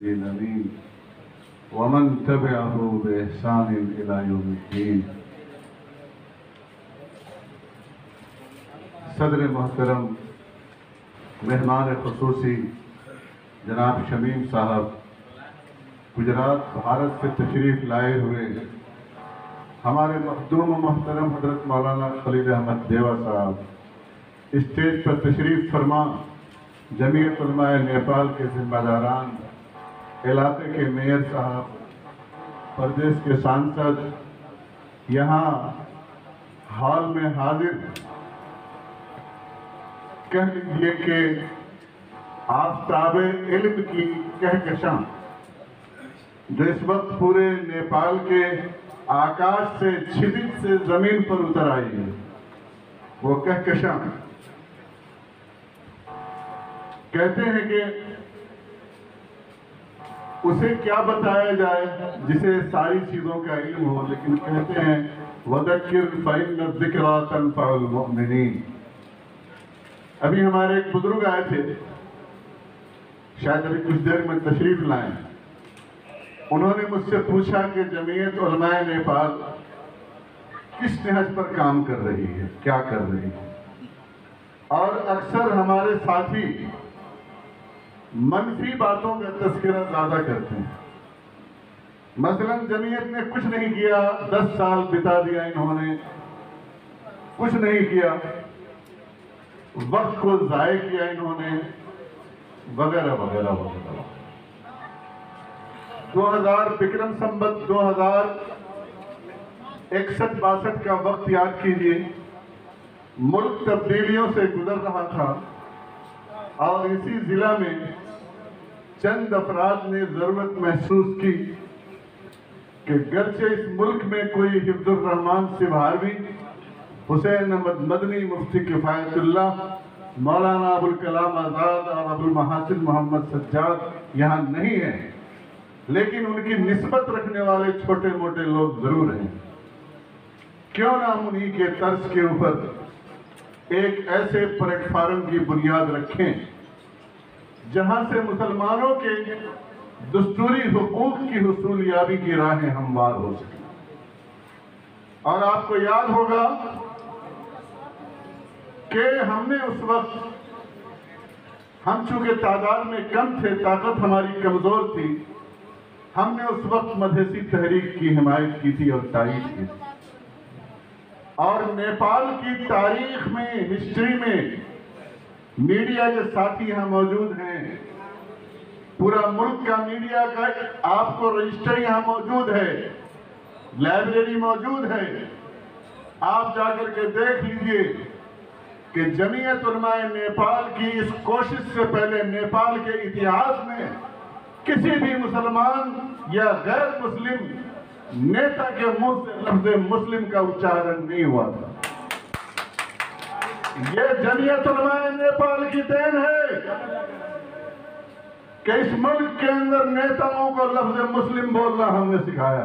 अमीन वमन तबिअहु बिइहसान इला यौमिद्दीन। सदर मोहतरम मेहमान खुसूसी जनाब शमीम साहब, गुजरात भारत से तशरीफ़ लाए हुए हमारे मखदूम मोहतरम हजरत मौलाना खलील अहमद देवा साहब, स्टेज पर तशरीफ़ फरमा जमीयत उलमाए नेपाल के जिम्मेदारान, इलाके के मेयर साहब, प्रदेश के सांसद, यहाँ हाल में हाजिर, कह लीजिए कि आफताबे इल्म की कहकशां जो इस वक्त पूरे नेपाल के आकाश से क्षितिज से जमीन पर उतर आई है, वो कहकशां कहते हैं कि उसे क्या बताया जाए जिसे सारी चीजों का इल्म हो, लेकिन कहते हैं वदक्किर फ़इन्न ज़िक्रा तनफ़उल मुमिनीन। अभी हमारे एक बुजुर्ग आए थे, शायद अभी कुछ देर में तशरीफ लाए। उन्होंने मुझसे पूछा कि जमीयत उलमाए नेपाल किस नहज पर काम कर रही है, क्या कर रही है। और अक्सर हमारे साथी मनफी बातों का तस्करा ज्यादा करते हैं। मसलन जमीयत ने कुछ नहीं किया, 10 साल बिता दिया इन्होंने, कुछ नहीं किया, वक्त को जाये किया इन्होंने, वगैरह वगैरह वगैरह। 2000 विक्रम संवत 2061-62 का वक्त याद कीजिए। मुल्क तब्दीलियों से गुजर रहा था और इसी जिला में चंद अफराद ने जरूरत महसूस की कि गर्चे इस मुल्क में कोई हिफ्जुर रहमान सिबहारवी, हुसैन अहमद मदनी, मुफ्ती किफायतुल्लाह, मौलाना अबुल कलाम आज़ाद और अबुल महासिन मोहम्मद सज्जाद यहाँ नहीं है, लेकिन उनकी निस्बत रखने वाले छोटे मोटे लोग जरूर हैं। क्यों ना हम उन्हीं के तर्ज के ऊपर एक ऐसे प्लेटफार्म की बुनियाद रखें जहां से मुसलमानों के दस्तूरी हुकूक की हुसूलियाबी की राहें हमवार हो सकें। और आपको याद होगा कि हमने उस वक्त, हम चूंकि तादाद में कम थे, ताकत हमारी कमजोर थी, हमने उस वक्त मधेसी तहरीक की हिमायत की थी और तारीफ की थी। और नेपाल की तारीख में, हिस्ट्री में मीडिया के साथी यहाँ मौजूद हैं, पूरा मुल्क का मीडिया का आपको रजिस्टर यहाँ मौजूद है, लाइब्रेरी मौजूद है। आप जाकर के देख लीजिए कि जमीयत उलमाए नेपाल की इस कोशिश से पहले नेपाल के इतिहास में किसी भी मुसलमान या गैर मुस्लिम नेता के मुंह से लफ्ज़ मुस्लिम का उच्चारण नहीं हुआ था। ये जमीयत उलमाए नेपाल की देन है कि इस मुल्क के अंदर नेताओं को लफ्ज़ मुस्लिम बोलना हमने सिखाया,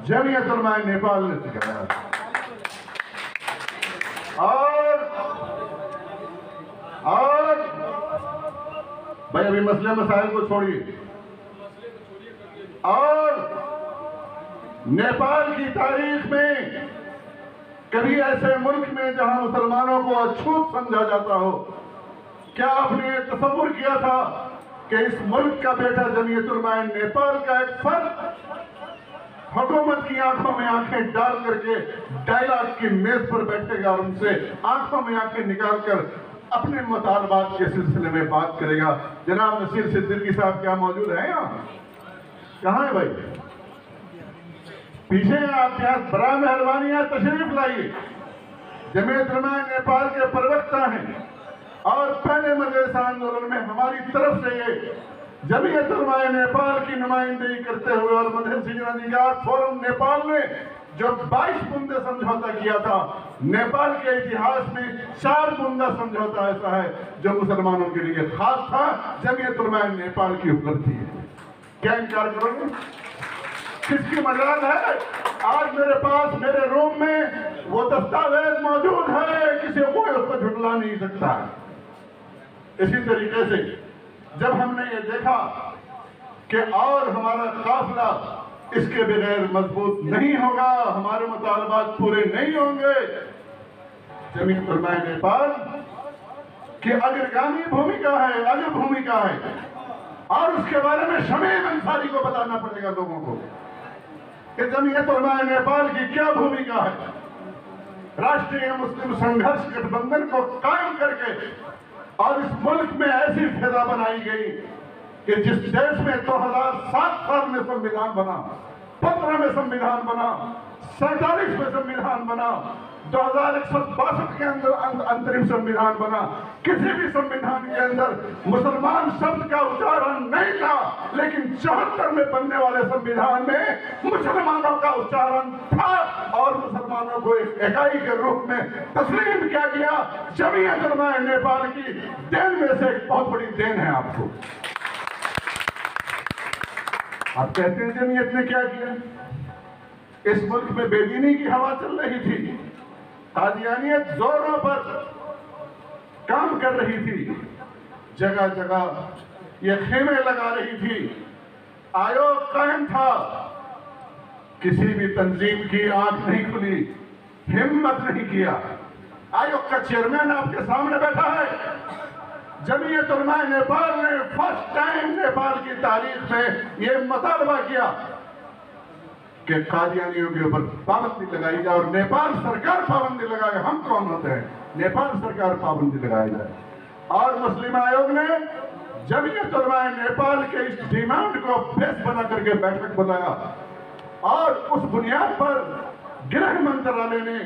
जमीयत उलमाए नेपाल ने सिखाया। और भाई अभी मसले मसाइल को छोड़िए। और नेपाल की तारीख में कभी ऐसे मुल्क में जहां मुसलमानों को अछूत समझा जाता हो, क्या आपने तसव्वुर किया था कि इस मुल्क का बेटा जमीयत उलमाए नेपाल का एक फर्द हुकूमत की आंखों में आंखें डाल करके डायलॉग की मेज पर बैठेगा और उनसे आंखों में आंखें निकालकर अपने मुतालबात के सिलसिले में बात करेगा? जनाब नसीर सिद्दीकी साहब क्या मौजूद है यहाँ? कहाँ है भाई? पीछे आप यहाँ बड़ा मेहरबानी है, तशरीफ लाइए। जमीयत उलमाए नेपाल के प्रवक्ता हैं और पहले मजलिस आंदोलन में हमारी तरफ से ये जमीयत उलमाए नेपाल की नुमाइंदगी करते हुए और मधेसी जनाधिकार फोरम नेपाल ने जो 22 बुंदे समझौता किया था, नेपाल के इतिहास में 4 बुंदा समझौता ऐसा है जो मुसलमानों के लिए खास था। जमीयत उलमाए नेपाल की उपलब्धि है। क्या इनकार करोगे? किसकी मजाल है? आज मेरे पास, मेरे रूम में वो दस्तावेज मौजूद है, किसी को उसको झुटला नहीं सकता। इसी तरीके से जब हमने ये देखा कि और हमारा काफिला इसके बगैर मजबूत नहीं होगा, हमारे मुतालबात पूरे नहीं होंगे। जमीयत उलमा नेपाल की अग्रगामी भूमिका है, अग्र भूमिका है, और उसके बारे में शमीम अंसारी को बताना पड़ेगा लोगों को कि जमीयत उलमा नेपाल की क्या भूमिका है। राष्ट्रीय मुस्लिम संघर्ष गठबंधन को कायम करके और इस मुल्क में ऐसी फिजा बनाई गई कि जिस देश में 2007 साल में संविधान बना, 15 में संविधान बना, 47 में संविधान बना, 2162 के अंदर अंतरिम संविधान बना, किसी भी संविधान के अंदर मुसलमान शब्द का उच्चारण नहीं था, लेकिन 74 में बनने वाले संविधान में मुसलमानों का उच्चारण था और मुसलमानों को एक इकाई के रूप में तस्लीम किया गया। जमीयत उलमा नेपाल की देन में से एक बहुत बड़ी देन है आपको। आप कहते हैं जमीयत ने क्या किया? इस मुल्क में बेदीनी की हवा चल रही थी, कादियानियत जोरों पर काम कर रही थी, जगह जगह ये खेमे लगा रही थी, आयोग कायम था, किसी भी तंजीम की आंख नहीं खुली, हिम्मत नहीं किया। आयोग का चेयरमैन आपके सामने बैठा है। जमीयत उलमा नेपाल ने फर्स्ट टाइम नेपाल की तारीख में ये मुतालबा किया कि कादियानियों के ऊपर पाबंदी लगाई जाए और नेपाल सरकार पाबंदी लगाए। हम कौन होते हैं? नेपाल सरकार पाबंदी लगाई जाए। और मुस्लिम आयोग ने जमीयत उलमा नेपाल के इस डिमांड को बेस बना करके बैठक बुलाया और उस बुनियाद पर गृह मंत्रालय ने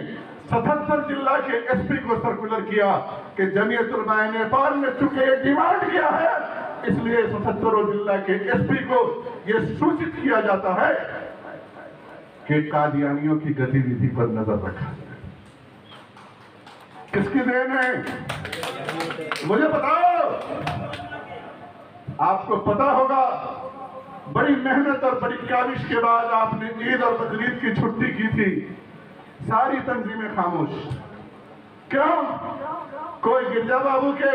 77 जिला के एसपी को सर्कुलर किया कि जमीयत उलमा नेपाल ने चूंकि ये डिमांड किया है, इसलिए 77 जिला के एसपी को यह सूचित किया जाता है कि कादियानियों की गतिविधि पर नजर रखा जाए। किसकी देन है? मुझे बताओ। आपको पता होगा, बड़ी मेहनत और बड़ी काविश के बाद आपने ईद और बकरीद की छुट्टी की थी। सारी तंजीमें खामोश। क्यों? कोई गिरजा बाबू के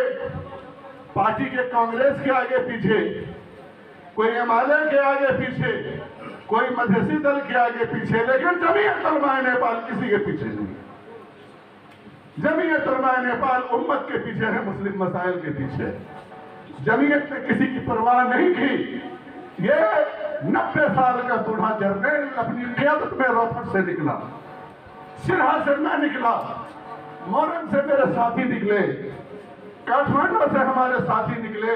पार्टी के कांग्रेस के आगे पीछे, कोई एमआलए के आगे पीछे, कोई मधेसी दल के आगे पीछे, लेकिन जमीयत उलमा नेपाल किसी के पीछे नहीं। जमीयत उलमा नेपाल उम्मत के पीछे है, मुस्लिम मसाइल के पीछे। जमीयत ने किसी की परवाह नहीं की। ये 90 साल का बूढ़ा जर्नल अपनी क़यादत में रोहतक से निकला, सिरहा से मैं निकला, मोरन से मेरे साथी निकले, काठमांडू से हमारे साथी निकले,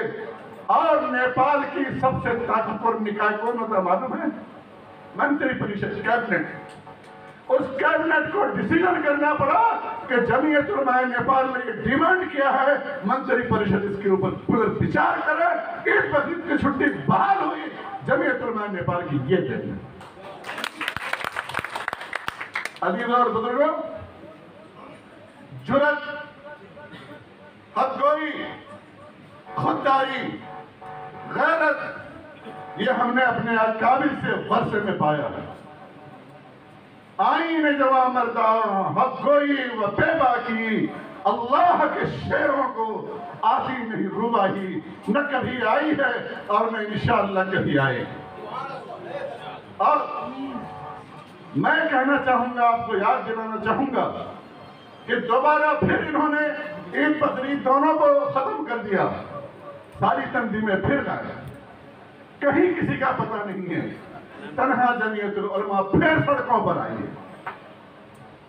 और नेपाल की सबसे ताकतवर निकाय कौन होता मालूम है? मंत्री परिषद, कैबिनेट। उस कैबिनेट को डिसीजन करना पड़ा कि जमीयत उलमा नेपाल ने डिमांड किया है, मंत्री परिषद इसके ऊपर पुनर्विचार करे। ईद बकरीद की छुट्टी बहाल हुई। जमीयत उलमा नेपाल की ये देन है। अजीज और बुजुर्गों, जुर्रत, हदगोई, खुददारी, गैरत, ये हमने अपने अकाबिर से वर्षे में पाया है। आईने जवा मर्दा हदगोई व बेबाकी, अल्लाह के शेरों को आती नहीं रुबाही, न कभी आई है और न इंशाअल्लाह कभी आएगी। और मैं कहना चाहूंगा, आपको याद दिलाना चाहूंगा कि दोबारा फिर इन्होंने ईद बकरीद दोनों को खत्म कर दिया। सारी तंजीमें फिर गए, कहीं किसी का पता नहीं है। तन्हा जमीयत उलमा फिर सड़कों पर आई है।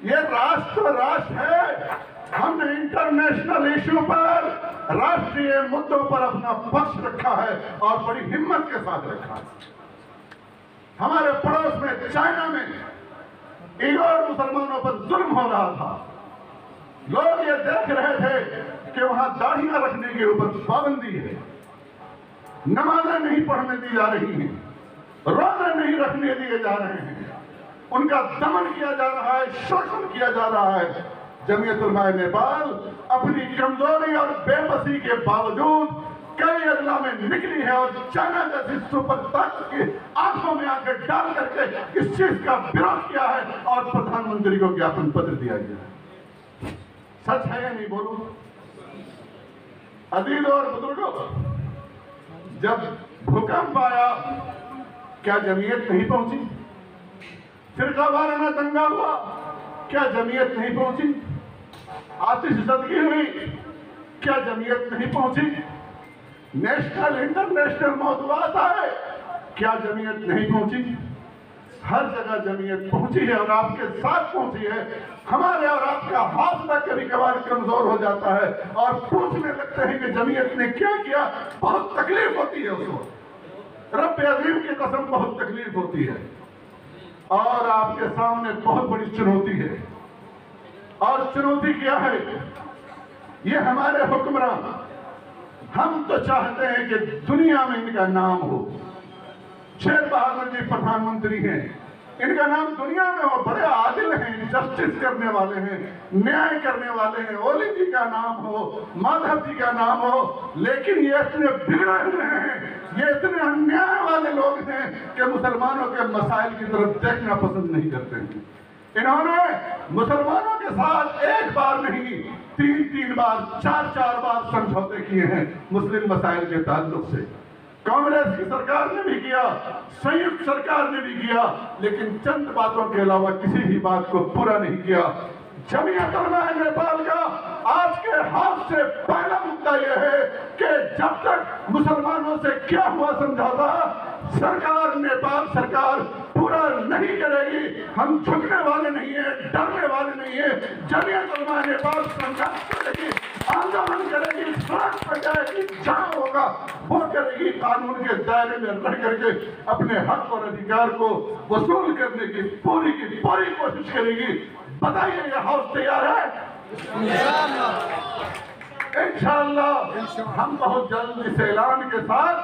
ये राष्ट्र राष्ट्र है। हमने इंटरनेशनल इशू पर, राष्ट्रीय मुद्दों पर अपना पक्ष रखा है और बड़ी हिम्मत के साथ रखा है। हमारे पड़ोस में चाइना में ईगोर मुसलमानों पर जुल्म हो रहा था। लोग ये देख रहे थे कि वहां दाढ़ियां रखने के ऊपर पाबंदी है, नमाजें नहीं पढ़ने दी जा रही हैं, रोजे नहीं रखने दिए जा रहे हैं, उनका दमन किया जा रहा है, शोषण किया जा रहा है। जमीयत उलमा नेपाल अपनी कमजोरी और बेबसी के बावजूद कई अजला में निकली है और चाइना जैसी सुपर ताकत की आंखों में आंखें डाल करके इस चीज का विरोध किया है और प्रधानमंत्री को ज्ञापन पत्र दिया गया है। सच है या नहीं? बोलो। अजीज और बुजुर्गों, जब भूकंप आया, क्या जमीयत नहीं पहुंची? फिरका वाराना दंगा हुआ, क्या जमीयत नहीं पहुंची? आतिशज़दगी हुई, क्या जमीयत नहीं पहुंची? नेशनल इंटरनेशनल मौज़ूआत आए, क्या जमीयत नहीं पहुंची? हर जगह जमीयत पहुंची है और आपके साथ पहुंची है। हमारे और आपका हौसला कभी कभार कमजोर हो जाता है और पूछने लगते हैं कि जमीयत ने क्या किया। बहुत तकलीफ होती है उसको, रब अज़ीम की कसम बहुत तकलीफ होती है। और आपके सामने बहुत बड़ी चुनौती है, और चुनौती क्या है? ये हमारे हुक्मरान, हम तो चाहते हैं कि दुनिया में इनका नाम हो। शेर बहादुर जी प्रधानमंत्री हैं, इनका नाम दुनिया में हो, बड़े आदिल हैं, जस्टिस करने वाले हैं, न्याय करने वाले हैं। ओली जी का नाम हो, माधव जी का नाम हो, लेकिन ये इतने बिगड़े हुए हैं, ये इतने अन्याय वाले लोग हैं कि मुसलमानों के मसाइल की तरफ देखना पसंद नहीं करते हैं। इन्होंने मुसलमानों के साथ एक बार नहीं, तीन बार, चार बार समझौते किए हैं मुस्लिम मसाइल के ताल्लुक से। कांग्रेस की सरकार ने भी किया, संयुक्त सरकार ने भी किया, लेकिन चंद बातों के अलावा किसी भी बात को पूरा नहीं किया। जमीयत उलमा-ए नेपाल का आज के हाथ से पहला मुद्दा यह है कि जब तक मुसलमानों से क्या हुआ समझौता सरकार, नेपाल सरकार पूरा नहीं करेगी, हम झुकने वाले नहीं है, डरने वाले नहीं है। जमीयत उलमा-ए नेपाल संघर्ष करेगी, आंदोलन करेगी, सड़क पर जाएगी, जहां होगा वो करेगी, कानून के दायरे में रह करके अपने हक और अधिकार को वसूल करने की पूरी कोशिश करेगी। बताइए, ये हाउस तैयार है? इंशाअल्लाह हम बहुत जल्द इस ऐलान के साथ,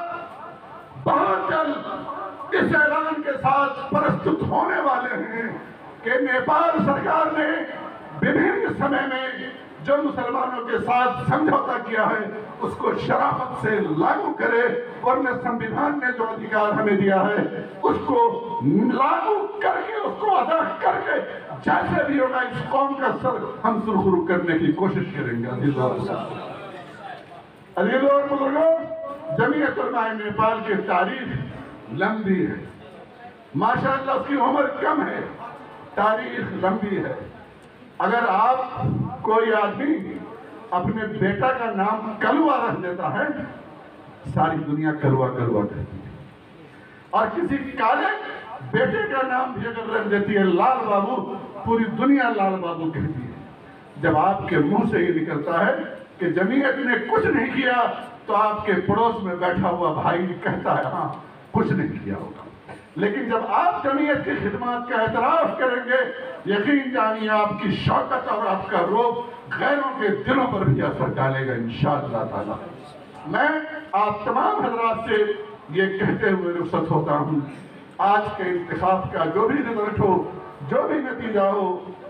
बहुत जल्द इस ऐलान के साथ प्रस्तुत होने वाले हैं कि नेपाल सरकार ने विभिन्न समय में जो मुसलमानों के साथ समझौता किया है उसको शराफत से लागू करे, वरना संविधान ने जो अधिकार हमें दिया है उसको लागू करके, उसको अदा करके, जैसे भी होगा इस कौम का सर हम सुरखुरु करने की कोशिश करेंगे। अजीज़ों और बुजुर्गों, जमीयत उलमा-ए नेपाल की तारीख लंबी है, माशाअल्लाह उसकी उम्र कम है, तारीख लंबी है। अगर आप कोई आदमी अपने बेटा का नाम कलवा रख देता है, सारी दुनिया कलवा कहती है, और किसी काले बेटे का नाम भी अगर रख देती है लाल बाबू, पूरी दुनिया लाल बाबू कहती है। जब आपके मुंह से ये निकलता है कि जमीयत ने कुछ नहीं किया, तो आपके पड़ोस में बैठा हुआ भाई कहता है हाँ कुछ नहीं किया होगा। लेकिन जब आप जमीयत की खिदमत का एतराफ करेंगे, यकीन जानिए आपकी शौकत और आपका रोब गैरों के दिलों पर भी असर डालेगा इंशाअल्लाह ताला। मैं आप तमाम हजरात से ये कहते हुए रुखसत होता हूँ, आज के इंतखाब का जो भी रिजल्ट हो, जो भी नतीजा हो,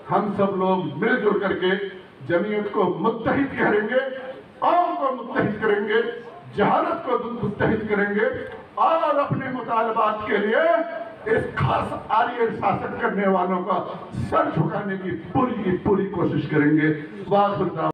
हम सब लोग मिलजुल करके जमीयत को मुत्तहिद करेंगे, कौम को मुत्तहिद करेंगे, जहालत को मुत्तहिद करेंगे और अपने मुतालबात के लिए इस खास आर्य शासक करने वालों का सर झुकाने की पूरी कोशिश करेंगे। वाह।